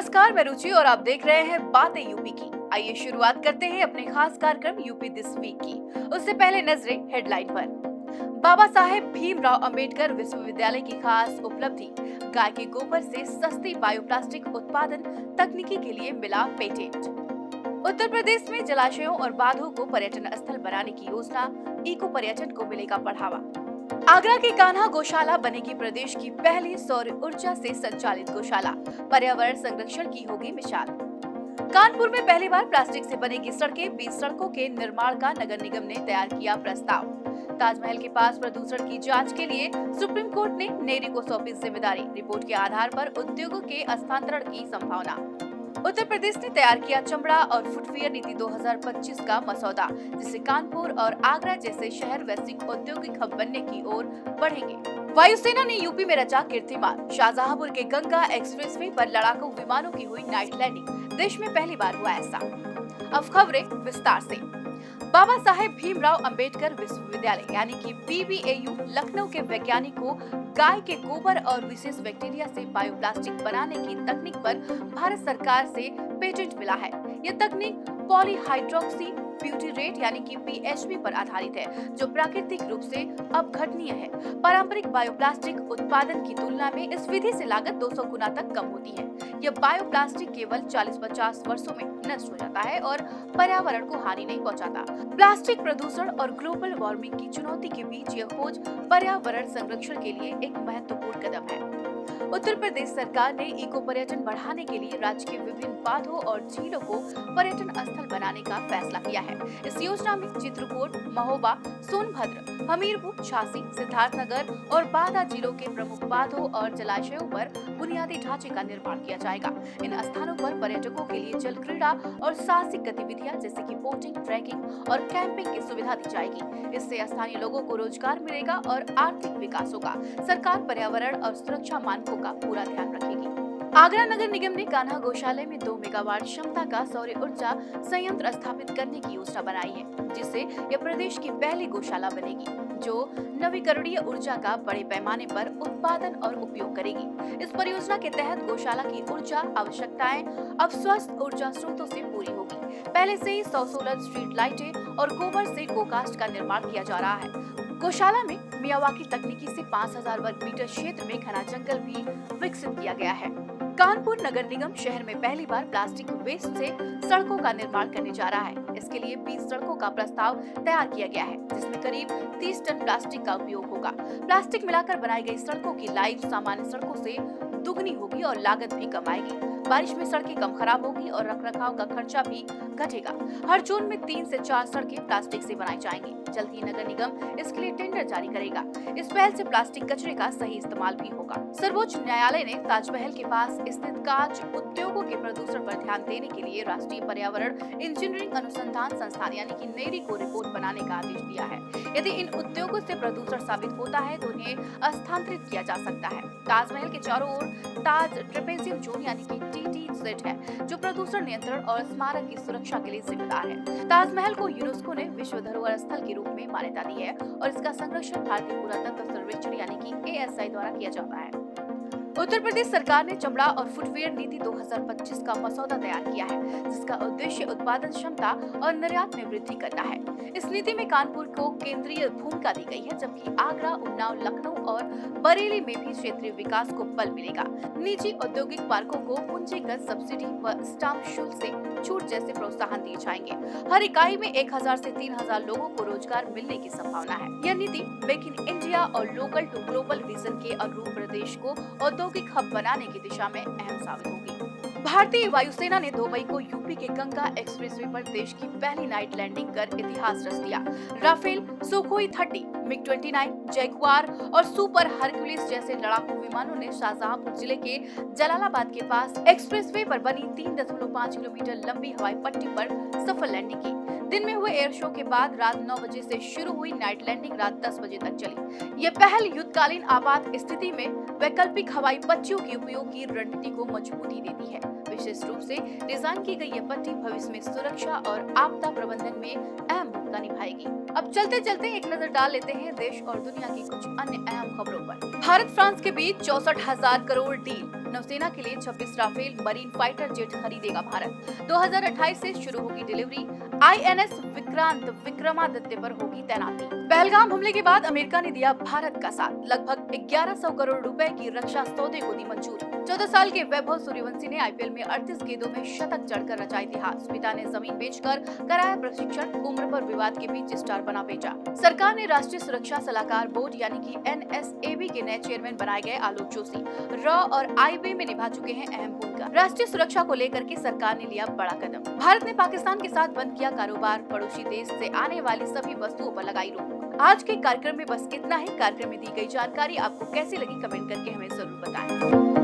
नमस्कार, मैं रुचि और आप देख रहे हैं बातें यूपी की। आइए शुरुआत करते हैं अपने खास कार्यक्रम यूपी दिस वीक की। उससे पहले नजरें हेडलाइन पर। बाबा साहेब भीमराव अंबेडकर विश्वविद्यालय की खास उपलब्धि, गाय के गोबर से सस्ती बायोप्लास्टिक उत्पादन तकनीकी के लिए मिला पेटेंट। उत्तर प्रदेश में जलाशयों और बांधों को पर्यटन स्थल बनाने की योजना, इको पर्यटन को मिलेगा बढ़ावा। आगरा की कान्हा गौशाला बनेगी प्रदेश की पहली सौर ऊर्जा से संचालित गौशाला, पर्यावरण संरक्षण की होगी मिसाल। कानपुर में पहली बार प्लास्टिक से बनेगी सड़कें, 20 सड़कों के निर्माण का नगर निगम ने तैयार किया प्रस्ताव। ताजमहल के पास प्रदूषण की जांच के लिए सुप्रीम कोर्ट ने नेरी को सौंपी जिम्मेदारी, रिपोर्ट के आधार पर उद्योगों के हस्तांतरण की संभावना। उत्तर प्रदेश ने तैयार किया चमड़ा और फुटवियर नीति 2025 का मसौदा, जिससे कानपुर और आगरा जैसे शहर वैश्विक औद्योगिक हब बनने की ओर बढ़ेंगे। वायुसेना ने यूपी में रचा कीर्तिमान, शाहजहांपुर के गंगा एक्सप्रेसवे पर लड़ाकू विमानों की हुई नाइट लैंडिंग, देश में पहली बार हुआ ऐसा। अब खबरें विस्तार से। बाबा साहेब भीमराव अंबेडकर विश्वविद्यालय यानी कि BBAU लखनऊ के वैज्ञानिकों गाय के गोबर और विशेष बैक्टीरिया से बायोप्लास्टिक बनाने की तकनीक पर भारत सरकार से पेटेंट मिला है। यह तकनीक पॉलीहाइड्रोक्सी ब्यूटीरेट यानी कि PHB पर आधारित है, जो प्राकृतिक रूप से अपघटनीय है। पारंपरिक बायोप्लास्टिक उत्पादन की तुलना में इस विधि से लागत 200 गुना तक कम होती है। यह बायोप्लास्टिक केवल 40-50 वर्षों में नष्ट हो जाता है और पर्यावरण को हानि नहीं पहुंचाता। प्लास्टिक प्रदूषण और ग्लोबल वार्मिंग की चुनौती के बीच यह खोज पर्यावरण संरक्षण के लिए एक महत्वपूर्ण कदम है। उत्तर प्रदेश सरकार ने इको पर्यटन बढ़ाने के लिए राज्य के विभिन्न बांधों और झीलों को पर्यटन स्थल बनाने का फैसला किया है। इस योजना में चित्रकूट, महोबा, सोनभद्र, हमीरपुर, झांसी, सिद्धार्थनगर और बांदा जिलों के प्रमुख बांधों और जलाशयों पर बुनियादी ढांचे का निर्माण किया जाएगा। इन स्थानों पर पर्यटकों के लिए जल क्रीड़ा और साहसिक गतिविधियां जैसे कि बोटिंग, ट्रैकिंग और कैंपिंग की सुविधा दी जाएगी। इससे स्थानीय लोगों को रोजगार मिलेगा और आर्थिक विकास होगा। सरकार पर्यावरण और सुरक्षा मानकों का पूरा ध्यान रखेगी। आगरा नगर निगम ने कान्हा गौशाला में 2 मेगावाट क्षमता का सौर ऊर्जा संयंत्र स्थापित करने की योजना बनाई है, जिससे यह प्रदेश की पहली गौशाला बनेगी जो नवीकरणीय ऊर्जा का बड़े पैमाने पर उत्पादन और उपयोग करेगी। इस परियोजना के तहत गौशाला की ऊर्जा आवश्यकताएं अब स्वस्थ ऊर्जा स्रोतों से पूरी होगी। पहले से ही 100 सोलर स्ट्रीट लाइटें और गोबर से गोकास्ट का निर्माण किया जा रहा है। गौशाला में मियावाकी तकनीकी से 5000 वर्ग मीटर क्षेत्र में घना जंगल भी विकसित किया गया है। कानपुर नगर निगम शहर में पहली बार प्लास्टिक वेस्ट से सड़कों का निर्माण करने जा रहा है। इसके लिए 20 सड़कों का प्रस्ताव तैयार किया गया है, जिसमें करीब 30 टन प्लास्टिक का उपयोग होगा। प्लास्टिक मिलाकर बनाई गई सड़कों की लाइफ सामान्य सड़कों से दुगनी होगी और लागत भी कम आएगी। बारिश में सड़कें कम खराब होगी और रखरखाव का खर्चा भी घटेगा। हर जोन में 3 से 4 सड़कें प्लास्टिक से बनाई जाएंगी। जल्द ही नगर निगम इसके लिए टेंडर जारी करेगा। इस पहल से प्लास्टिक कचरे का सही इस्तेमाल भी होगा। सर्वोच्च न्यायालय ने ताजमहल के पास स्थित कांच उद्योगों के प्रदूषण पर ध्यान देने के लिए राष्ट्रीय पर्यावरण इंजीनियरिंग अनुसंधान संस्थान यानी कि नेरी को रिपोर्ट बनाने का आदेश दिया है। यदि इन उद्योगों से प्रदूषण साबित होता है तो उन्हें स्थानांतरित किया जा सकता है। ताजमहल के चारों ओर ताज ट्रेपेजियम जोन यानी कि TTZ है, जो प्रदूषण नियंत्रण और स्मारक की सुरक्षा के लिए जिम्मेदार है। ताजमहल को यूनेस्को ने विश्व धरोहर स्थल के रूप में मान्यता दी है और इसका संरक्षण भारतीय पुरातत्व सर्वेक्षण यानी कि ASI द्वारा किया जाता है। उत्तर प्रदेश सरकार ने चमड़ा और फुटवियर नीति 2025 का मसौदा तैयार किया है, जिसका उद्देश्य उत्पादन क्षमता और निर्यात में वृद्धि करना है। इस नीति में कानपुर को केंद्रीय भूमिका दी गई है, जबकि आगरा, उन्नाव, लखनऊ और बरेली में भी क्षेत्रीय विकास को बल मिलेगा। निजी औद्योगिक पार्कों को पूंजीगत सब्सिडी व स्टाम्प शुल्क से छूट जैसे प्रोत्साहन दिए जाएंगे। हर इकाई में 1000 से 3000 लोगों को रोजगार मिलने की संभावना है। यह नीति मेक इन इंडिया और लोकल टू ग्लोबल विजन के अनुरूप प्रदेश को औद्योगिक हब बनाने की दिशा में अहम साबित होगी। भारतीय वायुसेना ने 2 मई को यूपी के गंगा एक्सप्रेसवे पर देश की पहली नाइट लैंडिंग कर इतिहास रच दिया। राफेल, सुखोई 30, MiG-29, जैगुआर और सुपर हरक्यूलिस जैसे लड़ाकू विमानों ने शाहजहांपुर जिले के जलालाबाद के पास एक्सप्रेसवे पर बनी 3.5 किलोमीटर लंबी हवाई पट्टी पर सफल लैंडिंग की। दिन में हुए एयर शो के बाद रात 9 बजे से शुरू हुई नाइट लैंडिंग रात 10 बजे तक चली। ये पहल युद्धकालीन आपात स्थिति में वैकल्पिक हवाई पट्टियों के उपयोग की रणनीति को मजबूती देती है। विशेष रूप से डिजाइन की गई ये पट्टी भविष्य में सुरक्षा और आपदा प्रबंधन में अहम भूमिका निभाएगी। अब चलते चलते एक नजर डाल लेते हैं देश और दुनिया की कुछ अन्य अहम खबरों पर। भारत फ्रांस के बीच 64,000 करोड़ डील। नौसेना के लिए 26 राफेल मरीन फाइटर जेट खरीदेगा भारत। 2028 से शुरू होगी डिलीवरी। आईएनएस विक्रांत विक्रमादित्य पर होगी तैनाती। पहलगाम हमले के बाद अमेरिका ने दिया भारत का साथ। लगभग 1100 करोड़ रुपए की रक्षा सौदे को दी मंजूरी। 14 साल के वैभव सूर्यवंशी ने आईपीएल में 38 गेंदों में शतक जड़कर रचा इतिहास। पिता ने जमीन बेचकर कराया प्रशिक्षण। उम्र पर विवाद के बीच स्टार बना भेजा। सरकार ने राष्ट्रीय सुरक्षा सलाहकार बोर्ड यानी कि एनएसएबी के नए चेयरमैन बनाए गए आलोक जोशी रॉ और आईबी में निभा चुके हैं अहम भूमिका। राष्ट्रीय सुरक्षा को लेकर के सरकार ने लिया बड़ा कदम। भारत ने पाकिस्तान के साथ बंद किया कारोबार। पड़ोसी देश से आने वाली सभी वस्तुओं पर लगाई रोक। आज के कार्यक्रम में बस इतना ही। कार्यक्रम में दी गई जानकारी आपको कैसी लगी कमेंट करके हमें जरूर बताएं।